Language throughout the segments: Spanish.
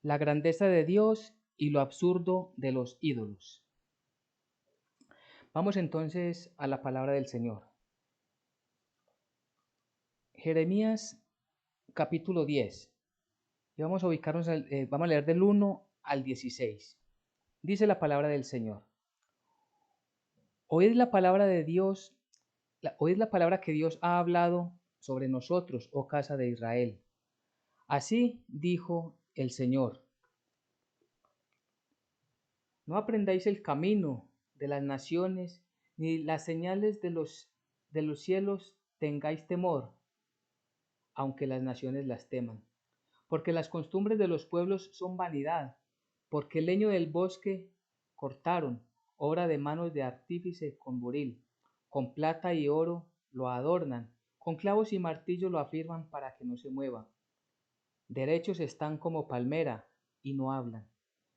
la grandeza de Dios y lo absurdo de los ídolos. Vamos entonces a la palabra del Señor. Jeremías capítulo 10. Y vamos a ubicarnos, vamos a leer del 1 al 16. Dice la palabra del Señor. Oíd la palabra de Dios, oíd la palabra que Dios ha hablado sobre nosotros, oh casa de Israel. Así dijo el Señor. No aprendáis el camino de las naciones, ni las señales de los cielos tengáis temor, aunque las naciones las teman. Porque las costumbres de los pueblos son vanidad, porque el leño del bosque cortaron, obra de manos de artífice con buril, con plata y oro lo adornan, con clavos y martillo lo afirman para que no se mueva. Derechos están como palmera y no hablan.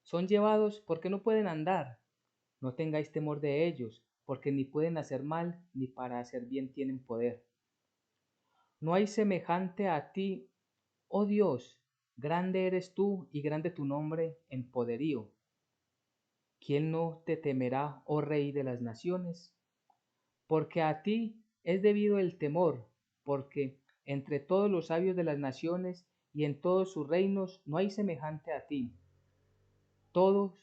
Son llevados porque no pueden andar. No tengáis temor de ellos, porque ni pueden hacer mal, ni para hacer bien tienen poder. No hay semejante a ti, oh Dios, grande eres tú y grande tu nombre en poderío. ¿Quién no te temerá, oh Rey de las naciones? Porque a ti es debido el temor, porque entre todos los sabios de las naciones y en todos sus reinos no hay semejante a ti. Todos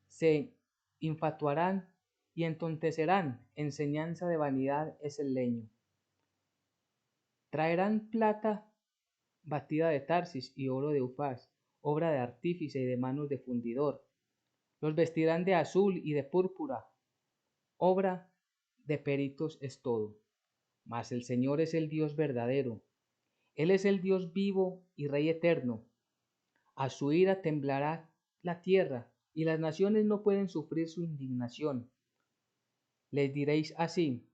se infatuarán y entontecerán, enseñanza de vanidad es el leño. Traerán plata batida de Tarsis y oro de Ufaz, obra de artífice y de manos de fundidor. Los vestirán de azul y de púrpura, obra de peritos es todo. Mas el Señor es el Dios verdadero. Él es el Dios vivo y Rey eterno. A su ira temblará la tierra, y las naciones no pueden sufrir su indignación. Les diréis así: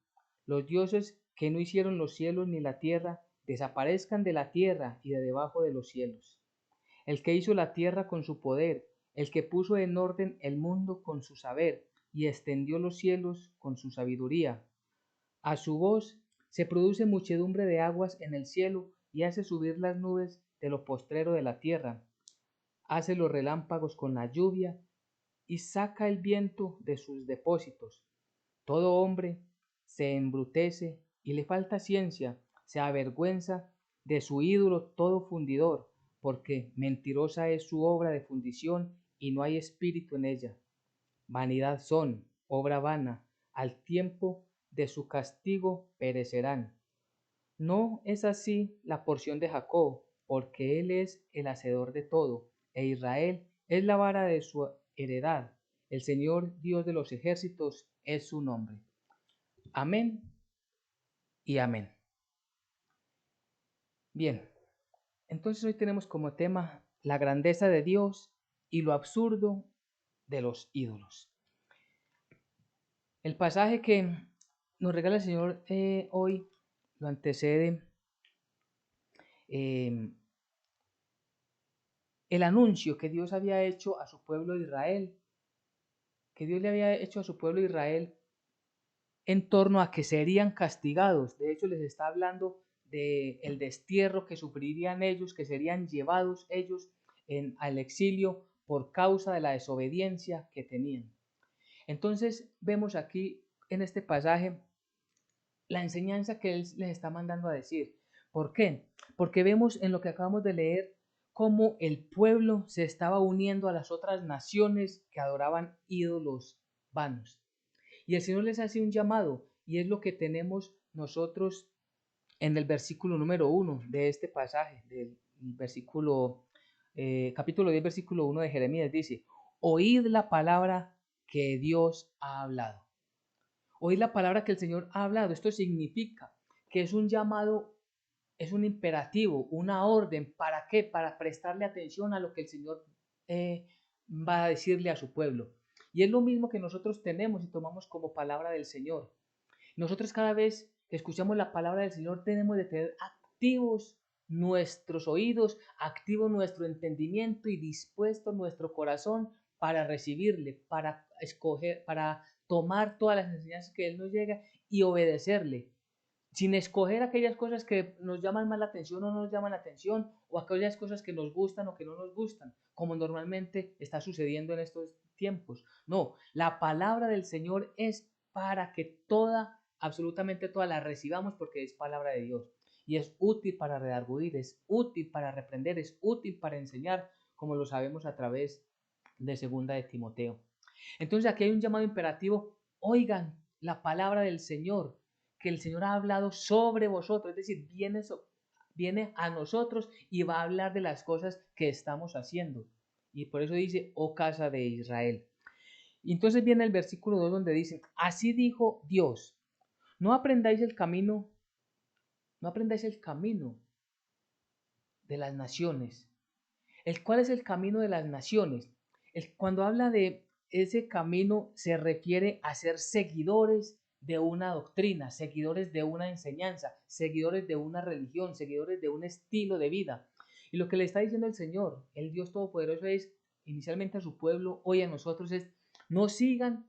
los dioses que no hicieron los cielos ni la tierra, desaparezcan de la tierra y de debajo de los cielos. El que hizo la tierra con su poder, el que puso en orden el mundo con su saber, y extendió los cielos con su sabiduría. A su voz se produce muchedumbre de aguas en el cielo, y hace subir las nubes de lo postrero de la tierra. Hace los relámpagos con la lluvia, y saca el viento de sus depósitos. Todo hombre se embrutece y le falta ciencia, se avergüenza de su ídolo todo fundidor, porque mentirosa es su obra de fundición y no hay espíritu en ella. Vanidad son, obra vana, al tiempo de su castigo perecerán. No es así la porción de Jacob, porque él es el hacedor de todo, e Israel es la vara de su heredad. El Señor Dios de los ejércitos es su nombre. Amén y amén. Bien, entonces hoy tenemos como tema la grandeza de Dios y lo absurdo de los ídolos. El pasaje que nos regala el Señor hoy lo antecede eh, el anuncio que Dios había hecho a su pueblo de Israel, que Dios le había hecho a su pueblo de Israel en torno a que serían castigados. De hecho, les está hablando del destierro que sufrirían ellos, que serían llevados ellos al exilio por causa de la desobediencia que tenían. Entonces vemos aquí en este pasaje la enseñanza que Él les está mandando a decir. ¿Por qué? Porque vemos en lo que acabamos de leer cómo el pueblo se estaba uniendo a las otras naciones que adoraban ídolos vanos. Y el Señor les hace un llamado, y es lo que tenemos nosotros en el versículo número 1 de este pasaje, del versículo, capítulo 10, versículo 1 de Jeremías, dice: oíd la palabra que Dios ha hablado. Oíd la palabra que el Señor ha hablado. Esto significa que es un llamado, es un imperativo, una orden. ¿Para qué? Para prestarle atención a lo que el Señor va a decirle a su pueblo. Y es lo mismo que nosotros tenemos y tomamos como palabra del Señor. Nosotros cada vez que escuchamos la palabra del Señor tenemos de tener activos nuestros oídos, activo nuestro entendimiento y dispuesto nuestro corazón para recibirle, para escoger, para tomar todas las enseñanzas que Él nos llega y obedecerle. sin escoger aquellas cosas que nos llaman más la atención o no nos llaman la atención, o aquellas cosas que nos gustan o que no nos gustan, como normalmente está sucediendo en estos tiempos. No, la palabra del Señor es para que toda, absolutamente toda la recibamos porque es palabra de Dios. Y es útil para redarguir, es útil para reprender, es útil para enseñar, como lo sabemos a través de segunda de Timoteo. Entonces aquí hay un llamado imperativo, oigan la palabra del Señor, que el Señor ha hablado sobre vosotros, es decir, viene a nosotros y va a hablar de las cosas que estamos haciendo. Y por eso dice, oh casa de Israel. Y entonces viene el versículo 2 donde dice, así dijo Dios, no aprendáis el camino, no aprendáis el camino de las naciones. ¿Cuál es el camino de las naciones? Cuando habla de ese camino se refiere a ser seguidores de una doctrina, seguidores de una enseñanza, seguidores de una religión, seguidores de un estilo de vida. Y lo que le está diciendo el Señor, el Dios Todopoderoso, es inicialmente a su pueblo, hoy a nosotros, es no sigan,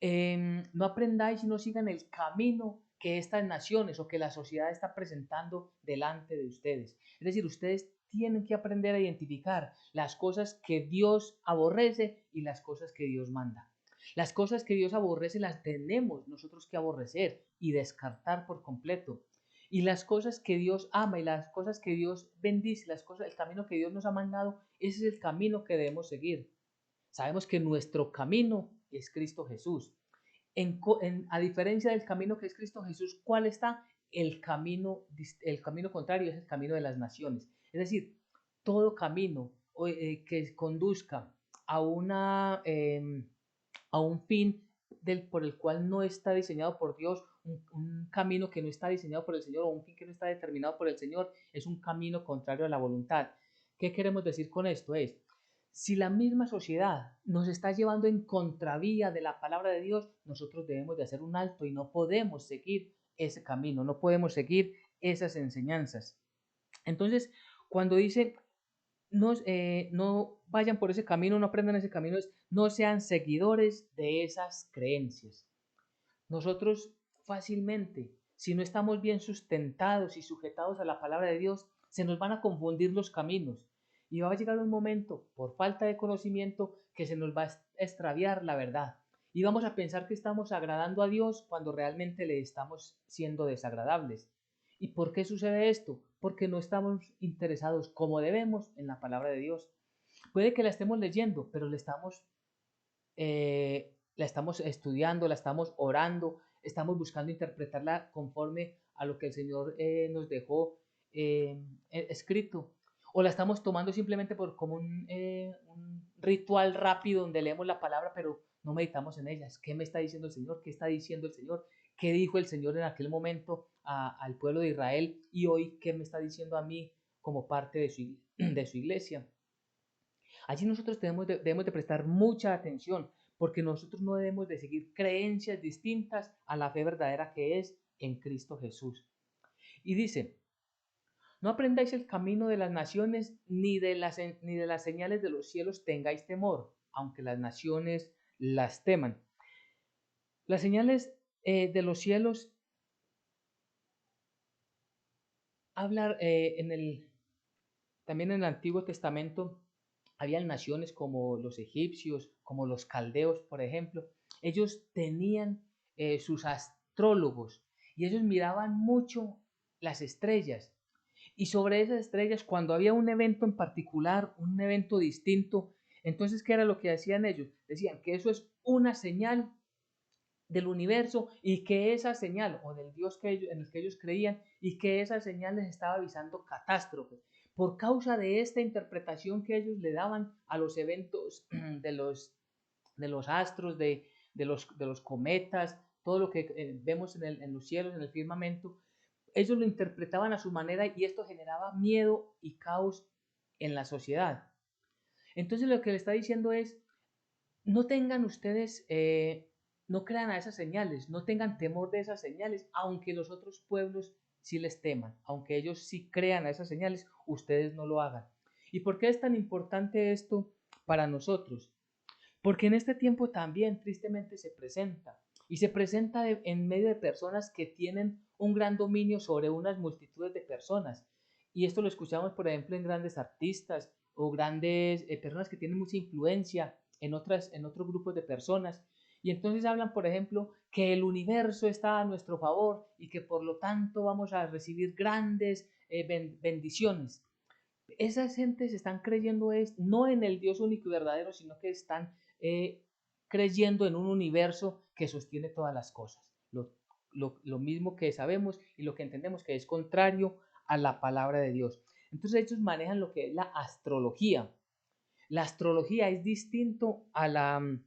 no aprendáis y no sigan el camino que estas naciones o que la sociedad está presentando delante de ustedes. Es decir, ustedes tienen que aprender a identificar las cosas que Dios aborrece y las cosas que Dios manda. Las cosas que Dios aborrece las tenemos nosotros que aborrecer y descartar por completo. Y las cosas que Dios ama y las cosas que Dios bendice, el camino que Dios nos ha mandado, ese es el camino que debemos seguir. Sabemos que nuestro camino es Cristo Jesús. A diferencia del camino que es Cristo Jesús, ¿cuál está? El camino contrario es el camino de las naciones. Es decir, todo camino que conduzca a, a un fin por el cual no está diseñado por Dios, un camino que no está diseñado por el Señor o un fin que no está determinado por el Señor, es un camino contrario a la voluntad. ¿Qué queremos decir con esto? Si la misma sociedad nos está llevando en contravía de la palabra de Dios, nosotros debemos de hacer un alto y no podemos seguir ese camino, no podemos seguir esas enseñanzas. Entonces, cuando dice no vayan por ese camino, no aprendan ese camino, no sean seguidores de esas creencias. Nosotros fácilmente, si no estamos bien sustentados y sujetados a la palabra de Dios, se nos van a confundir los caminos y va a llegar un momento, por falta de conocimiento, que se nos va a extraviar la verdad y vamos a pensar que estamos agradando a Dios cuando realmente le estamos siendo desagradables. ¿Y por qué sucede esto? Porque no estamos interesados como debemos en la palabra de Dios. Puede que la estemos leyendo, pero la estamos estudiando, la estamos orando, estamos buscando interpretarla conforme a lo que el Señor nos dejó escrito, o la estamos tomando simplemente como un ritual rápido donde leemos la palabra, pero no meditamos en ellas. ¿Qué me está diciendo el Señor? ¿Qué está diciendo el Señor? ¿Qué dijo el Señor en aquel momento al pueblo de Israel? Y hoy, ¿qué me está diciendo a mí como parte de su iglesia? Allí nosotros debemos de prestar mucha atención, porque nosotros no debemos de seguir creencias distintas a la fe verdadera que es en Cristo Jesús. Y dice, no aprendáis el camino de las naciones, ni de las señales de los cielos tengáis temor, aunque las naciones las teman. Las señales de los cielos, hablar también en el Antiguo Testamento, habían naciones como los egipcios, como los caldeos, por ejemplo. Ellos tenían sus astrólogos y ellos miraban mucho las estrellas. Y sobre esas estrellas, cuando había un evento en particular, un evento distinto, entonces, ¿qué era lo que hacían ellos? Decían que eso es una señal del universo y que esa señal, o del Dios en el que ellos creían, y que esa señal les estaba avisando catástrofes. Por causa de esta interpretación que ellos le daban a los eventos de los astros, de los cometas, todo lo que vemos en los cielos, en el firmamento, ellos lo interpretaban a su manera y esto generaba miedo y caos en la sociedad. Entonces lo que le está diciendo es, no tengan ustedes, no crean a esas señales, no tengan temor de esas señales, aunque los otros pueblos sí les teman, aunque ellos sí crean a esas señales, ustedes no lo hagan. ¿Y por qué es tan importante esto para nosotros? Porque en este tiempo también tristemente se presenta, y se presenta en medio de personas que tienen un gran dominio sobre unas multitudes de personas. Y esto lo escuchamos, por ejemplo, en grandes artistas o grandes personas que tienen mucha influencia en otros grupos de personas. Y entonces hablan, por ejemplo, que el universo está a nuestro favor y que por lo tanto vamos a recibir grandes bendiciones. Esas gentes están creyendo no en el Dios único y verdadero, sino que están creyendo en un universo que sostiene todas las cosas. Lo mismo que sabemos y lo que entendemos que es contrario a la palabra de Dios. Entonces ellos manejan lo que es la astrología. La astrología es distinto a la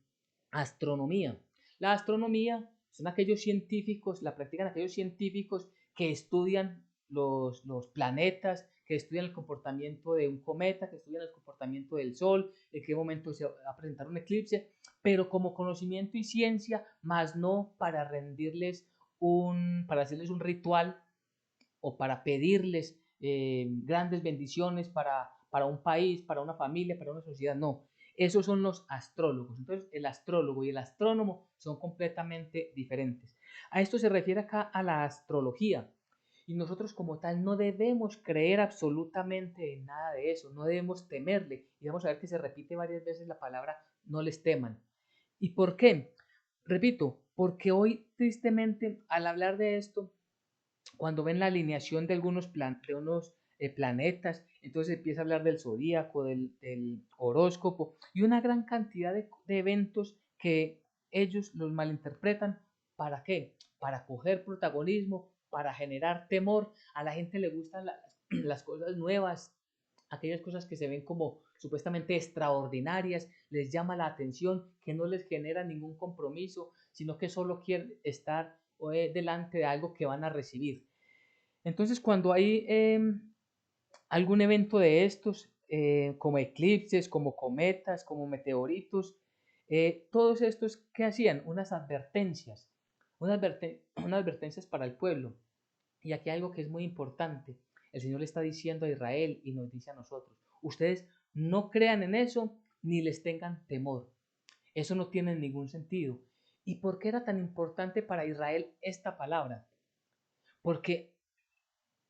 astronomía. La astronomía son aquellos científicos, la practican aquellos científicos que estudian los planetas, que estudian el comportamiento de un cometa, que estudian el comportamiento del Sol, en qué momento se va a presentar un eclipse, pero como conocimiento y ciencia, más no para rendirles para hacerles un ritual o para pedirles grandes bendiciones para un país, para una familia, para una sociedad, no. Esos son los astrólogos. Entonces, el astrólogo y el astrónomo son completamente diferentes. A esto se refiere acá a la astrología. Y nosotros como tal no debemos creer absolutamente en nada de eso, no debemos temerle. Y vamos a ver que se repite varias veces la palabra no les teman. ¿Y por qué? Repito, porque hoy tristemente al hablar de esto, cuando ven la alineación de unos planetas, entonces empieza a hablar del zodíaco, del horóscopo y una gran cantidad de eventos que ellos los malinterpretan. ¿Para qué? Para coger protagonismo, para generar temor. A la gente le gustan las cosas nuevas, aquellas cosas que se ven como supuestamente extraordinarias, les llama la atención, que no les genera ningún compromiso, sino que solo quieren estar delante de algo que van a recibir. Entonces, cuando hay algún evento de estos, como eclipses, como cometas, como meteoritos, todos estos, ¿qué hacían? Unas advertencias para el pueblo. Y aquí hay algo que es muy importante. El Señor le está diciendo a Israel y nos dice a nosotros, ustedes no crean en eso ni les tengan temor. Eso no tiene ningún sentido. ¿Y por qué era tan importante para Israel esta palabra? Porque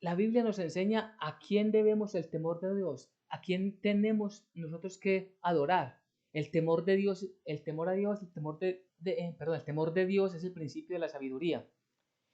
la Biblia nos enseña a quién debemos el temor de Dios, a quién tenemos nosotros que adorar. El temor de Dios, el temor a Dios, el temor de Dios es el principio de la sabiduría.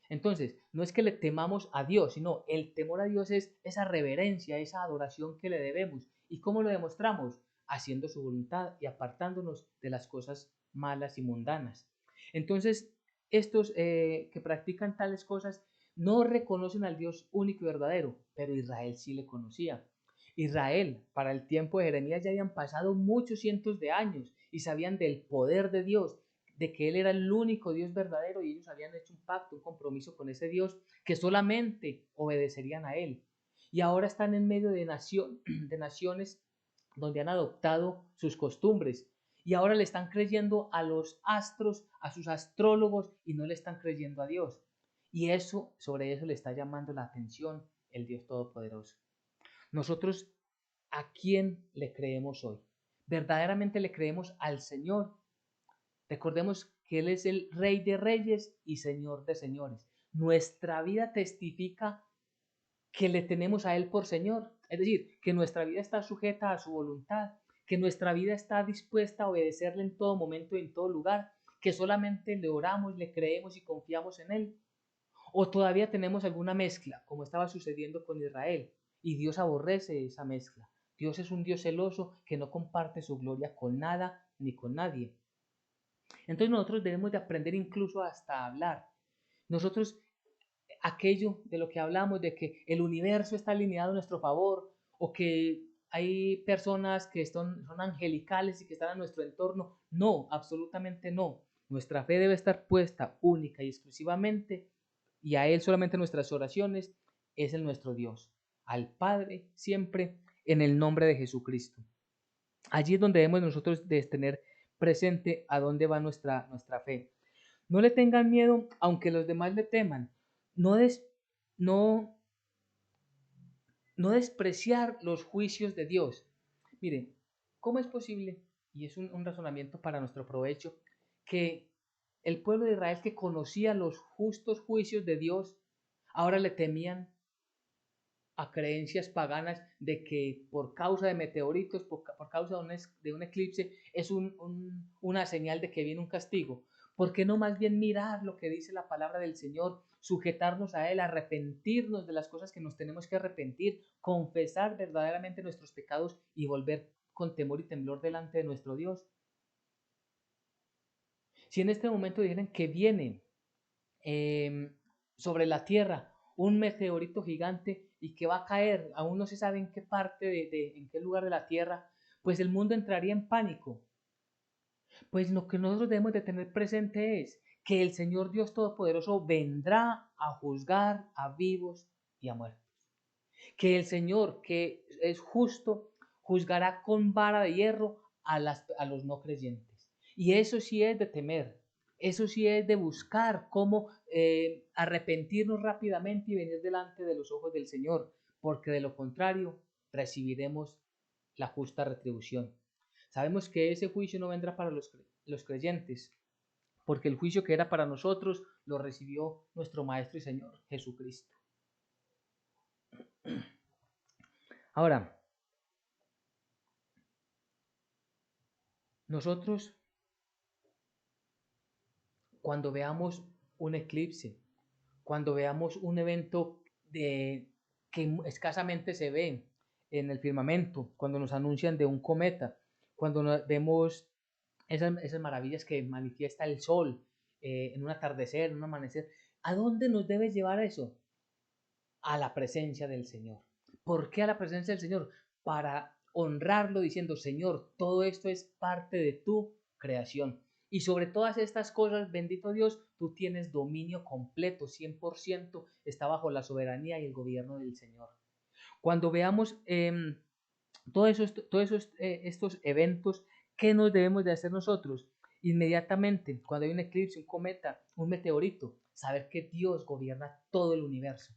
Entonces, no es que le temamos a Dios, sino el temor a Dios es esa reverencia, esa adoración que le debemos. ¿Y cómo lo demostramos? Haciendo su voluntad y apartándonos de las cosas malas y mundanas. Entonces, estos que practican tales cosas no reconocen al Dios único y verdadero, pero Israel sí le conocía. Israel, para el tiempo de Jeremías ya habían pasado muchos cientos de años y sabían del poder de Dios, de que Él era el único Dios verdadero y ellos habían hecho un pacto, un compromiso con ese Dios que solamente obedecerían a Él. Y ahora están en medio de naciones donde han adoptado sus costumbres y ahora le están creyendo a los astros, a sus astrólogos y no le están creyendo a Dios. Y sobre eso le está llamando la atención el Dios Todopoderoso. Nosotros, ¿a quién le creemos hoy? ¿Verdaderamente le creemos al Señor? Recordemos que Él es el Rey de Reyes y Señor de Señores. Nuestra vida testifica que le tenemos a Él por Señor, es decir, que nuestra vida está sujeta a su voluntad, que nuestra vida está dispuesta a obedecerle en todo momento y en todo lugar, que solamente le oramos, le creemos y confiamos en Él. O todavía tenemos alguna mezcla, como estaba sucediendo con Israel, y Dios aborrece esa mezcla. Dios es un Dios celoso que no comparte su gloria con nada ni con nadie. Entonces nosotros debemos de aprender incluso hasta hablar. Nosotros, aquello de lo que hablamos, de que el universo está alineado a nuestro favor, o que hay personas que son angelicales y que están a nuestro entorno, no, absolutamente no. Nuestra fe debe estar puesta única y exclusivamente, y a Él solamente nuestras oraciones, es el nuestro Dios, al Padre siempre en el nombre de Jesucristo. Allí es donde debemos nosotros de tener presente a dónde va nuestra fe. No le tengan miedo, aunque los demás le teman. No, no, no despreciar los juicios de Dios. Miren, ¿cómo es posible? Y es un razonamiento para nuestro provecho, que el pueblo de Israel que conocía los justos juicios de Dios, ahora le temían a creencias paganas de que por causa de meteoritos, por causa de un eclipse, es una señal de que viene un castigo. ¿Por qué no más bien mirar lo que dice la palabra del Señor, sujetarnos a Él, arrepentirnos de las cosas que nos tenemos que arrepentir, confesar verdaderamente nuestros pecados y volver con temor y temblor delante de nuestro Dios? Si en este momento dijeran que viene sobre la Tierra un meteorito gigante y que va a caer, aún no se sabe en qué parte, en qué lugar de la Tierra, pues el mundo entraría en pánico. Pues lo que nosotros debemos de tener presente es que el Señor Dios Todopoderoso vendrá a juzgar a vivos y a muertos. Que el Señor, que es justo, juzgará con vara de hierro a los no creyentes. Y eso sí es de temer, eso sí es de buscar cómo arrepentirnos rápidamente y venir delante de los ojos del Señor, porque de lo contrario recibiremos la justa retribución. Sabemos que ese juicio no vendrá para los creyentes, porque el juicio que era para nosotros lo recibió nuestro Maestro y Señor Jesucristo. Ahora, nosotros cuando veamos un eclipse, cuando veamos un evento que escasamente se ve en el firmamento, cuando nos anuncian de un cometa, cuando vemos esas maravillas que manifiesta el sol en un atardecer, en un amanecer, ¿a dónde nos debe llevar eso? A la presencia del Señor. ¿Por qué a la presencia del Señor? Para honrarlo diciendo, Señor, todo esto es parte de tu creación. Y sobre todas estas cosas, bendito Dios, tú tienes dominio completo, 100%, está bajo la soberanía y el gobierno del Señor. Cuando veamos todos estos eventos, ¿qué nos debemos de hacer nosotros? Inmediatamente, cuando hay un eclipse, un cometa, un meteorito, saber que Dios gobierna todo el universo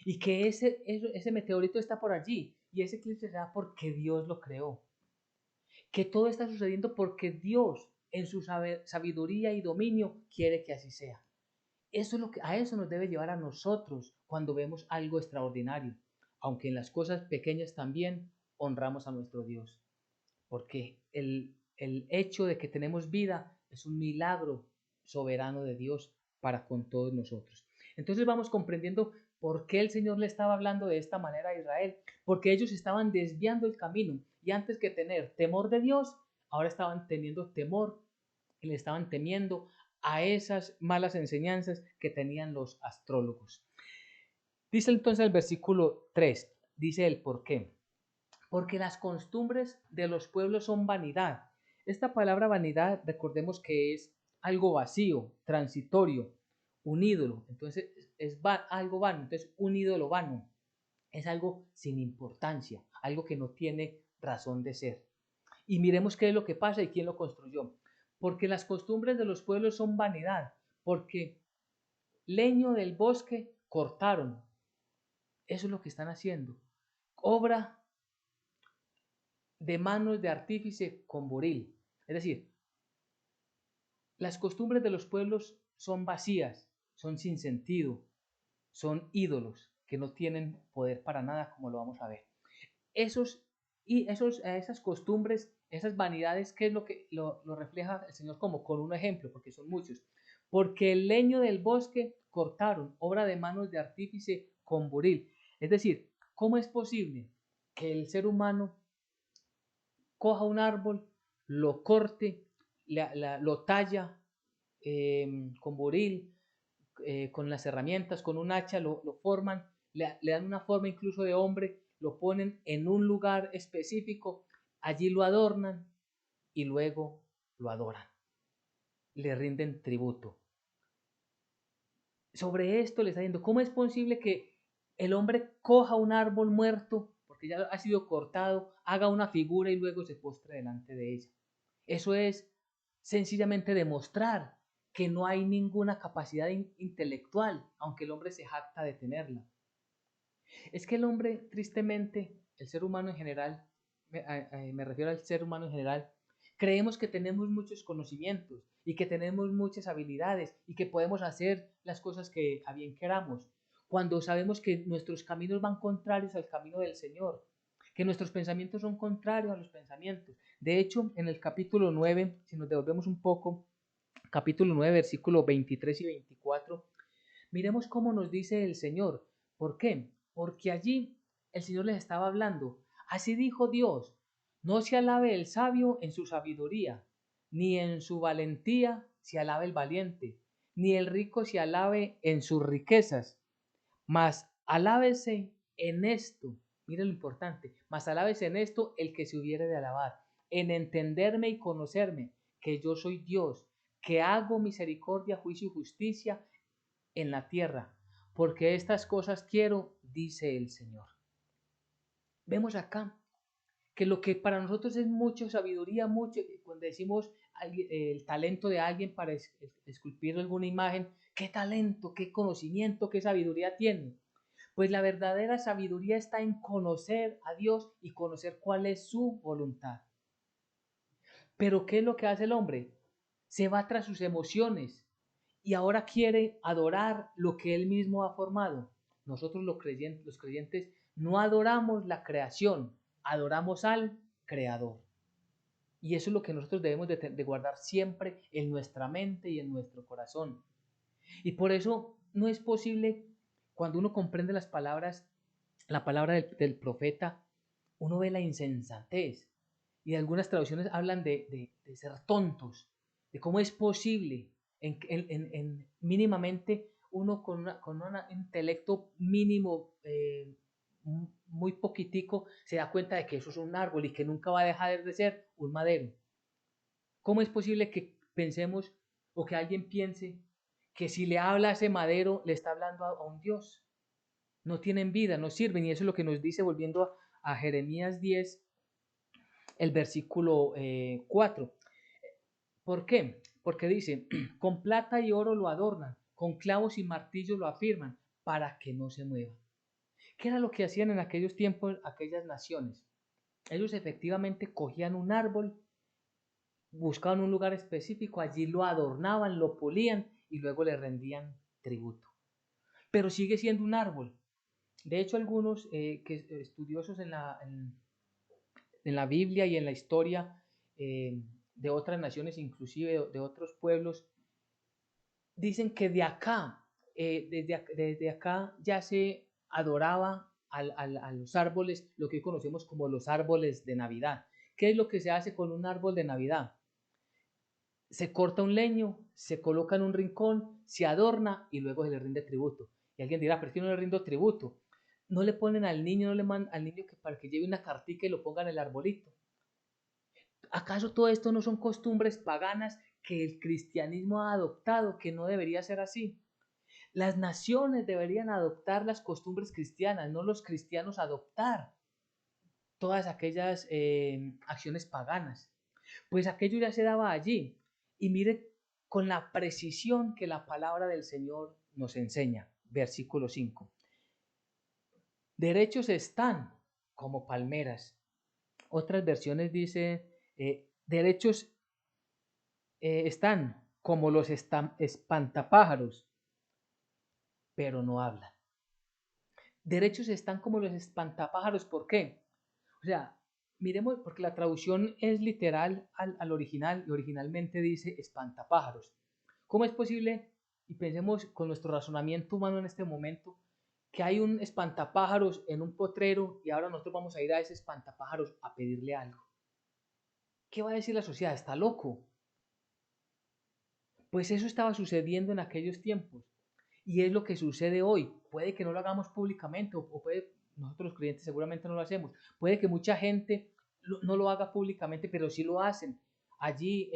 y que ese meteorito está por allí y ese eclipse será porque Dios lo creó. Que todo está sucediendo porque Dios, en su sabiduría y dominio, quiere que así sea. Eso es a eso nos debe llevar a nosotros cuando vemos algo extraordinario, aunque en las cosas pequeñas también honramos a nuestro Dios, porque el hecho de que tenemos vida es un milagro soberano de Dios para con todos nosotros. Entonces vamos comprendiendo por qué el Señor le estaba hablando de esta manera a Israel, porque ellos estaban desviando el camino y antes que tener temor de Dios, ahora estaban teniendo temor y le estaban temiendo a esas malas enseñanzas que tenían los astrólogos. Dice entonces el versículo 3, dice el por qué. Porque las costumbres de los pueblos son vanidad. Esta palabra vanidad, recordemos que es algo vacío, transitorio, un ídolo. Entonces es algo vano. Entonces un ídolo vano es algo sin importancia, algo que no tiene razón de ser. Y miremos qué es lo que pasa y quién lo construyó. Porque las costumbres de los pueblos son vanidad, porque leño del bosque cortaron. Eso es lo que están haciendo. Obra de manos de artífice con buril. Es decir, las costumbres de los pueblos son vacías, son sin sentido, son ídolos que no tienen poder para nada, como lo vamos a ver. Esas costumbres, esas vanidades, ¿qué es lo que lo refleja el Señor como? Con un ejemplo, porque son muchos. Porque el leño del bosque cortaron, obra de manos de artífice con buril. Es decir, ¿cómo es posible que el ser humano coja un árbol, lo corte, lo talla con buril, con las herramientas, con un hacha, lo forman, le dan una forma incluso de hombre, lo ponen en un lugar específico, allí lo adornan y luego lo adoran, le rinden tributo. Sobre esto le está diciendo, ¿cómo es posible que el hombre coja un árbol muerto, porque ya ha sido cortado, haga una figura y luego se postre delante de ella? Eso es sencillamente demostrar que no hay ninguna capacidad intelectual, aunque el hombre se jacta de tenerla. Es que el hombre, tristemente, el ser humano en general, me refiero al ser humano en general, Creemos que tenemos muchos conocimientos y que tenemos muchas habilidades y que podemos hacer las cosas que a bien queramos, cuando sabemos que nuestros caminos van contrarios al camino del Señor, que nuestros pensamientos son contrarios a los pensamientos. De hecho, en el capítulo 9, si nos devolvemos un poco, capítulo 9, versículos 23 y 24, miremos cómo nos dice el Señor. ¿Por qué? Porque allí el Señor les estaba hablando. Así dijo Dios, no se alabe el sabio en su sabiduría, ni en su valentía se alabe el valiente, ni el rico se alabe en sus riquezas, mas alábese en esto, mire lo importante, mas alábese en esto el que se hubiere de alabar, en entenderme y conocerme, que yo soy Dios, que hago misericordia, juicio y justicia en la tierra, porque estas cosas quiero, dice el Señor. Vemos acá que lo que para nosotros es mucho sabiduría, mucho, cuando decimos el talento de alguien para esculpir alguna imagen, qué talento, qué conocimiento, qué sabiduría tiene. Pues la verdadera sabiduría está en conocer a Dios y conocer cuál es su voluntad. Pero ¿qué es lo que hace el hombre? Se va tras sus emociones y ahora quiere adorar lo que él mismo ha formado. Nosotros los creyentes no adoramos la creación, adoramos al Creador. Y eso es lo que nosotros debemos de guardar siempre en nuestra mente y en nuestro corazón. Y por eso no es posible, cuando uno comprende las palabras, la palabra del profeta, uno ve la insensatez. Y algunas traducciones hablan de ser tontos, de cómo es posible mínimamente uno con un intelecto mínimo muy poquitico se da cuenta de que eso es un árbol y que nunca va a dejar de ser un madero. ¿Cómo es posible que pensemos o que alguien piense que si le habla a ese madero le está hablando a un Dios? No tienen vida, no sirven, y eso es lo que nos dice volviendo a Jeremías 10, el versículo 4. ¿Por qué? Porque dice, con plata y oro lo adornan, con clavos y martillos lo afirman, para que no se mueva. ¿Qué era lo que hacían en aquellos tiempos aquellas naciones? Ellos efectivamente cogían un árbol, buscaban un lugar específico, allí lo adornaban, lo pulían y luego le rendían tributo. Pero sigue siendo un árbol. De hecho, algunos estudiosos en la Biblia y en la historia de otras naciones, inclusive de otros pueblos, dicen que de acá, desde acá ya se adoraba a los árboles, lo que hoy conocemos como los árboles de Navidad. ¿Qué es lo que se hace con un árbol de Navidad? Se corta un leño, se coloca en un rincón, se adorna y luego se le rinde tributo. Y alguien dirá, pero es que no le rindo tributo. No le ponen al niño, no le mandan al niño que para que lleve una cartica y lo ponga en el arbolito. ¿Acaso todo esto no son costumbres paganas que el cristianismo ha adoptado, que no debería ser así? Las naciones deberían adoptar las costumbres cristianas, no los cristianos adoptar todas aquellas acciones paganas. Pues aquello ya se daba allí. Y mire con la precisión que la palabra del Señor nos enseña. Versículo 5. Derechos están como palmeras. Otras versiones dice, derechos están como los espantapájaros, pero no hablan. Derechos están como los espantapájaros, ¿por qué? O sea, miremos, porque la traducción es literal al original y originalmente dice espantapájaros. ¿Cómo es posible? Y pensemos con nuestro razonamiento humano en este momento, que hay un espantapájaros en un potrero y ahora nosotros vamos a ir a ese espantapájaros a pedirle algo. ¿Qué va a decir la sociedad? Está loco. Pues eso estaba sucediendo en aquellos tiempos y es lo que sucede hoy. Puede que no lo hagamos públicamente o puede, nosotros los creyentes seguramente no lo hacemos. Puede que mucha gente no lo haga públicamente, pero sí lo hacen allí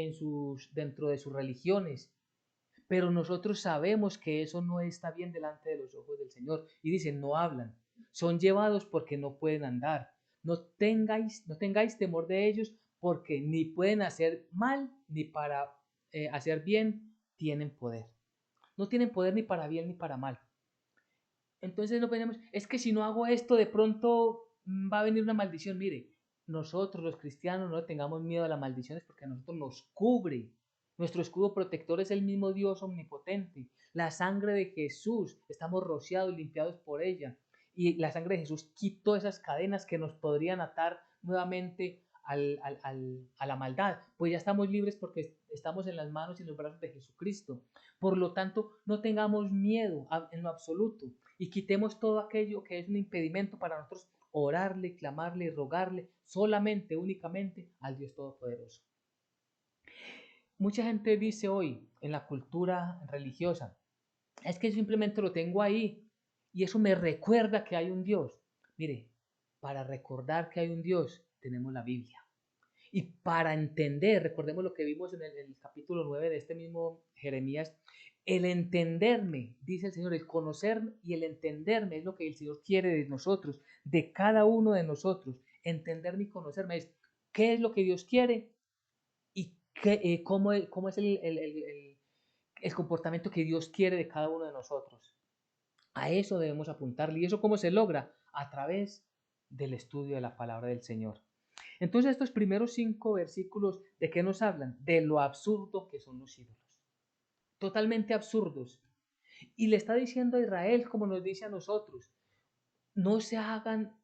dentro de sus religiones. Pero nosotros sabemos que eso no está bien delante de los ojos del Señor. Y dicen, no hablan. Son llevados porque no pueden andar. No tengáis temor de ellos porque ni pueden hacer mal ni para hacer bien tienen poder. No tienen poder ni para bien ni para mal. Entonces no pensemos, es que si no hago esto de pronto va a venir una maldición. Mire, nosotros los cristianos no tengamos miedo a las maldiciones porque a nosotros nos cubre. Nuestro escudo protector es el mismo Dios omnipotente. La sangre de Jesús, estamos rociados y limpiados por ella. Y la sangre de Jesús quitó esas cadenas que nos podrían atar nuevamente a la maldad. Pues ya estamos libres porque estamos en las manos y en los brazos de Jesucristo. Por lo tanto, no tengamos miedo en lo absoluto y quitemos todo aquello que es un impedimento para nosotros orarle, clamarle y rogarle solamente, únicamente al Dios Todopoderoso. Mucha gente dice hoy en la cultura religiosa, es que simplemente lo tengo ahí y eso me recuerda que hay un Dios. Mire, para recordar que hay un Dios tenemos la Biblia. Y para entender, recordemos lo que vimos en el capítulo 9 de este mismo Jeremías, el entenderme, dice el Señor, el conocerme y el entenderme es lo que el Señor quiere de nosotros, de cada uno de nosotros. Entenderme y conocerme es qué es lo que Dios quiere y cómo es el comportamiento que Dios quiere de cada uno de nosotros. A eso debemos apuntarle. ¿Y eso cómo se logra? A través del estudio de la palabra del Señor. Entonces estos primeros 5 versículos, ¿de qué nos hablan? De lo absurdo que son los ídolos. Totalmente absurdos. Y le está diciendo a Israel, como nos dice a nosotros, no se hagan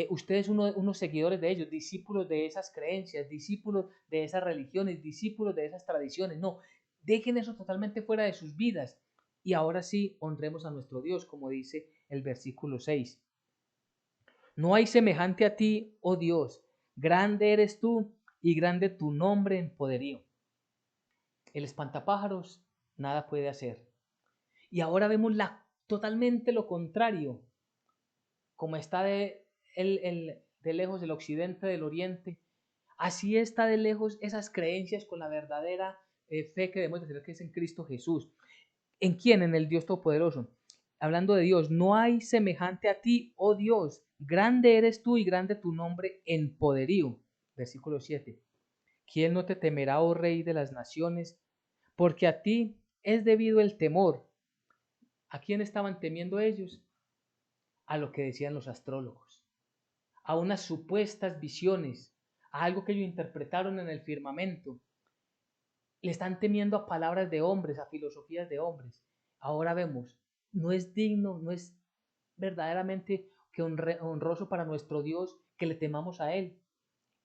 ustedes unos seguidores de ellos, discípulos de esas creencias, discípulos de esas religiones, discípulos de esas tradiciones. No, dejen eso totalmente fuera de sus vidas. Y ahora sí, honremos a nuestro Dios, como dice el versículo 6. No hay semejante a ti, oh Dios, grande eres tú y grande tu nombre en poderío. El espantapájaros nada puede hacer. Y ahora vemos totalmente lo contrario, como está de lejos el occidente del oriente, así está de lejos esas creencias con la verdadera fe que debemos de tener, que es en Cristo Jesús. ¿En quién? En el Dios Todopoderoso. Hablando de Dios, no hay semejante a ti, oh Dios, grande eres tú y grande tu nombre en poderío. Versículo 7. ¿Quién no te temerá, oh Rey de las naciones? Porque a ti es debido el temor. ¿A quién estaban temiendo ellos? A lo que decían los astrólogos, a unas supuestas visiones, a algo que ellos interpretaron en el firmamento. Le están temiendo a palabras de hombres, a filosofías de hombres. Ahora vemos, no es digno, no es verdaderamente que honroso para nuestro Dios que le temamos a Él.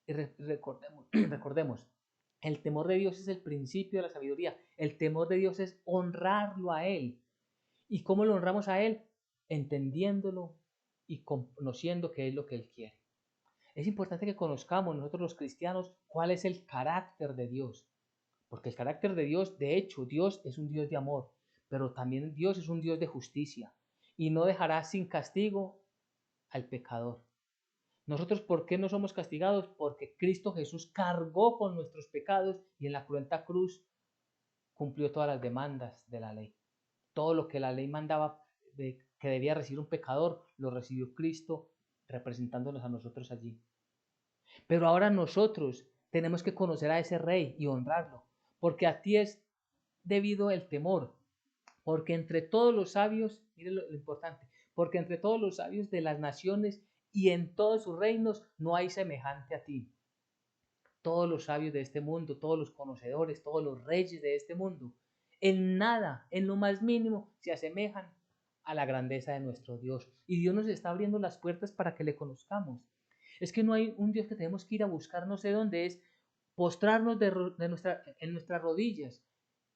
Y recordemos, el temor de Dios es el principio de la sabiduría. El temor de Dios es honrarlo a Él. ¿Y cómo lo honramos a Él? Entendiéndolo y conociendo qué es lo que Él quiere. Es importante que conozcamos nosotros los cristianos cuál es el carácter de Dios. Porque el carácter de Dios, de hecho, Dios es un Dios de amor, pero también Dios es un Dios de justicia y no dejará sin castigo al pecador. Nosotros, ¿por qué no somos castigados? Porque Cristo Jesús cargó con nuestros pecados y en la cruenta cruz cumplió todas las demandas de la ley. Todo lo que la ley mandaba que debía recibir un pecador, lo recibió Cristo representándonos a nosotros allí. Pero ahora nosotros tenemos que conocer a ese rey y honrarlo, porque a ti es debido el temor, porque entre todos los sabios, miren lo importante, porque entre todos los sabios de las naciones y en todos sus reinos no hay semejante a ti. Todos los sabios de este mundo, todos los conocedores, todos los reyes de este mundo, en nada, en lo más mínimo, se asemejan a la grandeza de nuestro Dios. Y Dios nos está abriendo las puertas para que le conozcamos. Es que no hay un Dios que tenemos que ir a buscar no sé dónde, es postrarnos en nuestras rodillas,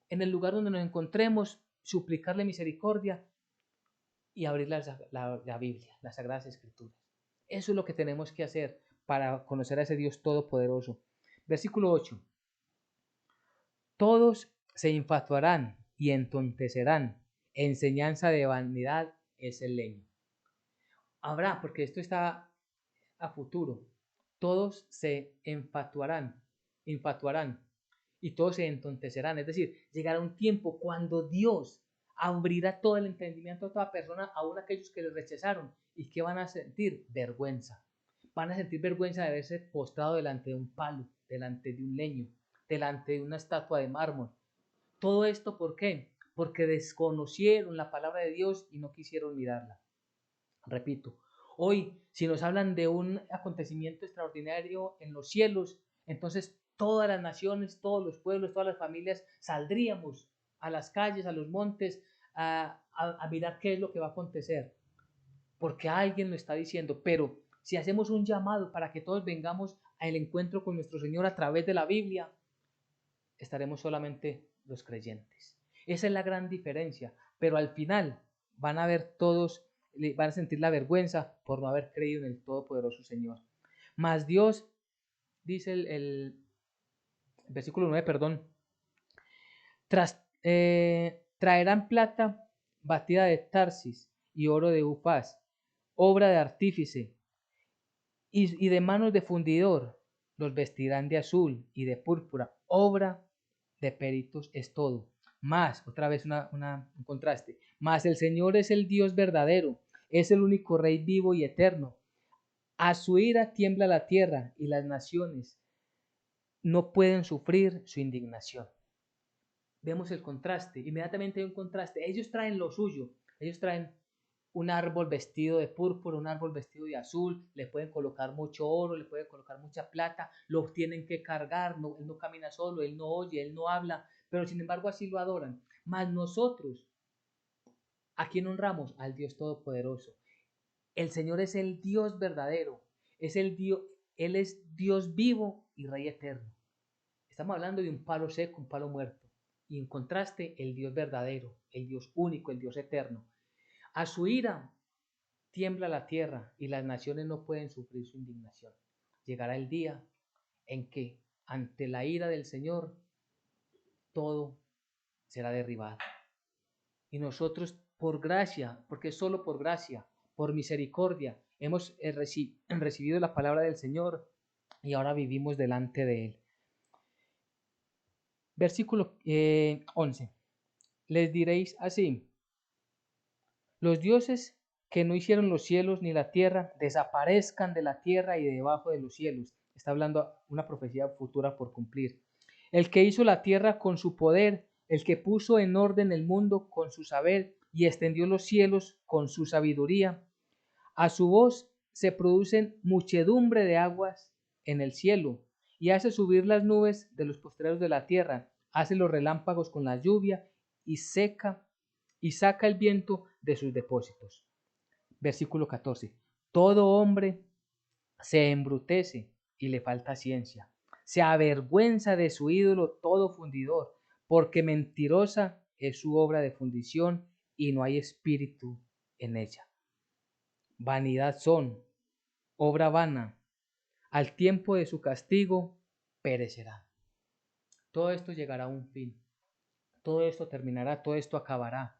en el lugar donde nos encontremos, suplicarle misericordia y abrir la Biblia, las Sagradas Escrituras. Eso es lo que tenemos que hacer para conocer a ese Dios todopoderoso. Versículo 8. Todos se infatuarán y entontecerán. Enseñanza de vanidad es el leño. Habrá, porque esto está a futuro. Todos se infatuarán y todos se entontecerán. Es decir, llegará un tiempo cuando Dios abrirá todo el entendimiento a toda persona, aun aquellos que le rechazaron. ¿Y que van a sentir? Vergüenza. Van a sentir vergüenza de haberse postrado delante de un palo, delante de un leño, delante de una estatua de mármol. Todo esto, ¿por qué? Porque desconocieron la palabra de Dios y no quisieron mirarla. Repito, Hoy, si nos hablan de un acontecimiento extraordinario en los cielos, entonces todas las naciones, todos los pueblos, todas las familias saldríamos a las calles, a los montes, a mirar qué es lo que va a acontecer, porque alguien lo está diciendo. Pero si hacemos un llamado para que todos vengamos al encuentro con nuestro Señor a través de la Biblia, estaremos solamente los creyentes. Esa es la gran diferencia, pero al final van a ver todos, van a sentir la vergüenza por no haber creído en el Todopoderoso Señor. Mas Dios, dice el versículo 9, perdón, traerán plata batida de Tarsis y oro de Ufaz, obra de artífice y de manos de fundidor, los vestirán de azul y de púrpura, obra de peritos es todo. Más, otra vez un contraste, más el Señor es el Dios verdadero, es el único Rey vivo y eterno. A su ira tiembla la tierra y las naciones no pueden sufrir su indignación. Vemos el contraste, inmediatamente hay un contraste. Ellos traen lo suyo, ellos traen un árbol vestido de púrpura, un árbol vestido de azul, le pueden colocar mucho oro, le pueden colocar mucha plata, lo tienen que cargar, no, él no camina solo, él no oye, él no habla, pero sin embargo así lo adoran. Mas nosotros, ¿a quién honramos? Al Dios Todopoderoso. El Señor es el Dios verdadero, es el Dios, Él es Dios vivo y Rey eterno. Estamos hablando de un palo seco, un palo muerto, y en contraste el Dios verdadero, el Dios único, el Dios eterno. A su ira tiembla la tierra y las naciones no pueden sufrir su indignación. Llegará el día en que ante la ira del Señor todo será derribado. Y nosotros por gracia, porque es solo por gracia, por misericordia, hemos recibido la palabra del Señor y ahora vivimos delante de Él. Versículo 11. Les diréis así: los dioses que no hicieron los cielos ni la tierra desaparezcan de la tierra y de debajo de los cielos. Está hablando una profecía futura por cumplir. El que hizo la tierra con su poder, el que puso en orden el mundo con su saber y extendió los cielos con su sabiduría. A su voz se producen muchedumbre de aguas en el cielo y hace subir las nubes de los postreros de la tierra, hace los relámpagos con la lluvia y saca el viento de sus depósitos. Versículo 14. Todo hombre se embrutece y le falta ciencia. Se avergüenza de su ídolo todo fundidor, porque mentirosa es su obra de fundición y no hay espíritu en ella. Vanidad son, obra vana, al tiempo de su castigo perecerá. Todo esto llegará a un fin, todo esto terminará, todo esto acabará.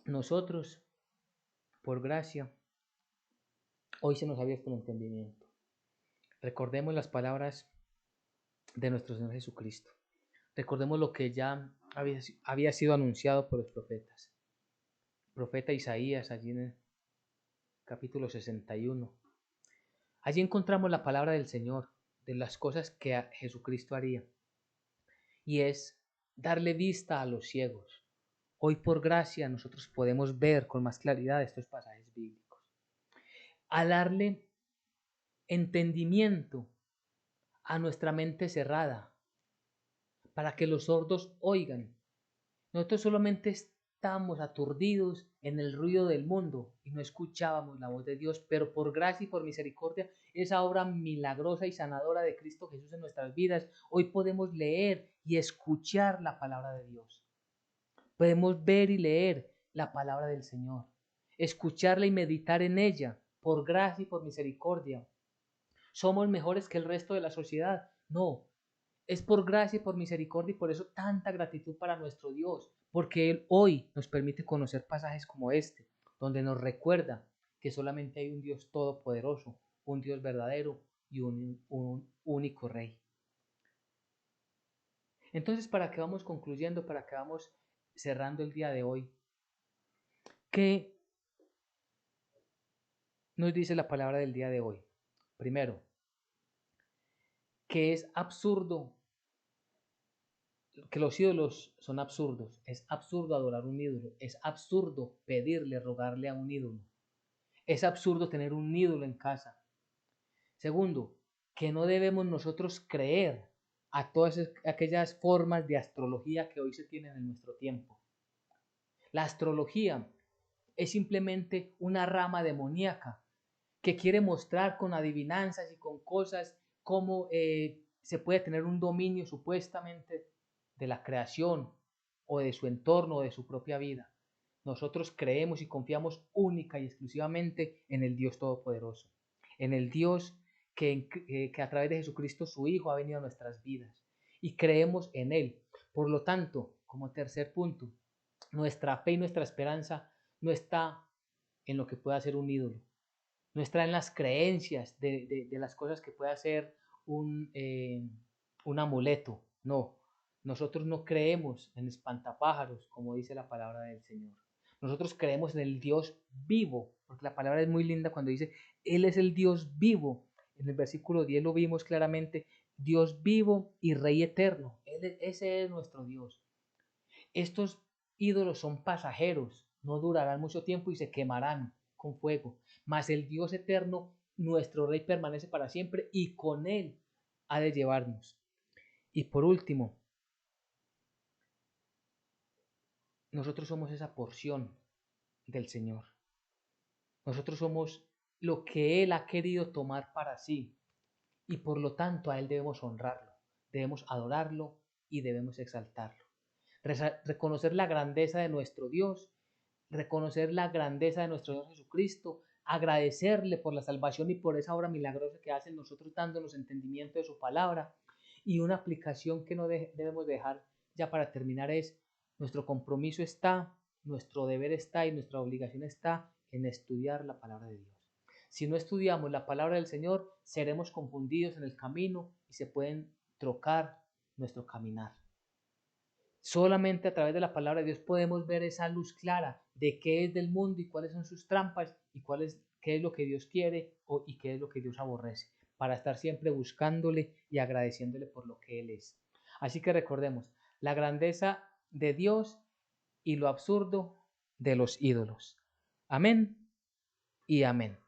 Nosotros, por gracia, hoy se nos ha abierto el entendimiento. Recordemos las palabras de nuestro Señor Jesucristo. Recordemos lo que ya había sido anunciado por los profetas. El profeta Isaías, allí en el capítulo 61. Allí encontramos la palabra del Señor, de las cosas que Jesucristo haría. Y es darle vista a los ciegos. Hoy por gracia nosotros podemos ver con más claridad estos pasajes bíblicos. A darle entendimiento a nuestra mente cerrada, para que los sordos oigan. Nosotros solamente estamos aturdidos en el ruido del mundo y no escuchábamos la voz de Dios, pero por gracia y por misericordia, esa obra milagrosa y sanadora de Cristo Jesús en nuestras vidas, hoy podemos leer y escuchar la palabra de Dios. Podemos ver y leer la palabra del Señor, escucharla y meditar en ella, por gracia y por misericordia. ¿Somos mejores que el resto de la sociedad? No, es por gracia y por misericordia y por eso tanta gratitud para nuestro Dios, porque Él hoy nos permite conocer pasajes como este, donde nos recuerda que solamente hay un Dios todopoderoso, un Dios verdadero y un único Rey. Entonces, ¿para qué vamos concluyendo? ¿Para qué vamos cerrando el día de hoy? ¿Qué nos dice la palabra del día de hoy? Primero, que es absurdo que los ídolos son absurdos. Es absurdo adorar un ídolo. Es absurdo pedirle, rogarle a un ídolo. Es absurdo tener un ídolo en casa. Segundo, que no debemos nosotros creer a todas aquellas formas de astrología que hoy se tienen en nuestro tiempo. La astrología es simplemente una rama demoníaca que quiere mostrar con adivinanzas y con cosas cómo se puede tener un dominio supuestamente de la creación o de su entorno o de su propia vida. Nosotros creemos y confiamos única y exclusivamente en el Dios Todopoderoso, en el Dios que a través de Jesucristo su Hijo ha venido a nuestras vidas y creemos en Él. Por lo tanto, como tercer punto, nuestra fe y nuestra esperanza no está en lo que pueda ser un ídolo, no está en las creencias de las cosas que pueda ser un amuleto, no. Nosotros no creemos en espantapájaros, como dice la palabra del Señor. Nosotros creemos en el Dios vivo, porque la palabra es muy linda cuando dice, Él es el Dios vivo. En el versículo 10 lo vimos claramente, Dios vivo y Rey eterno. Ese es nuestro Dios. Estos ídolos son pasajeros, no durarán mucho tiempo y se quemarán con fuego. Mas el Dios eterno, nuestro Rey, permanece para siempre y con Él ha de llevarnos. Y por último, nosotros somos esa porción del Señor. Nosotros somos lo que Él ha querido tomar para sí y por lo tanto a Él debemos honrarlo, debemos adorarlo y debemos exaltarlo. Reconocer la grandeza de nuestro Dios, reconocer la grandeza de nuestro Dios Jesucristo, agradecerle por la salvación y por esa obra milagrosa que hace en nosotros dándonos entendimiento de su palabra. Y una aplicación que no debemos dejar ya para terminar es, nuestro compromiso está, nuestro deber está y nuestra obligación está en estudiar la palabra de Dios. Si no estudiamos la palabra del Señor, seremos confundidos en el camino y se pueden trocar nuestro caminar. Solamente a través de la palabra de Dios podemos ver esa luz clara de qué es del mundo y cuáles son sus trampas y qué es lo que Dios quiere y qué es lo que Dios aborrece, para estar siempre buscándole y agradeciéndole por lo que Él es. Así que recordemos la grandeza de Dios y lo absurdo de los ídolos. Amén y amén.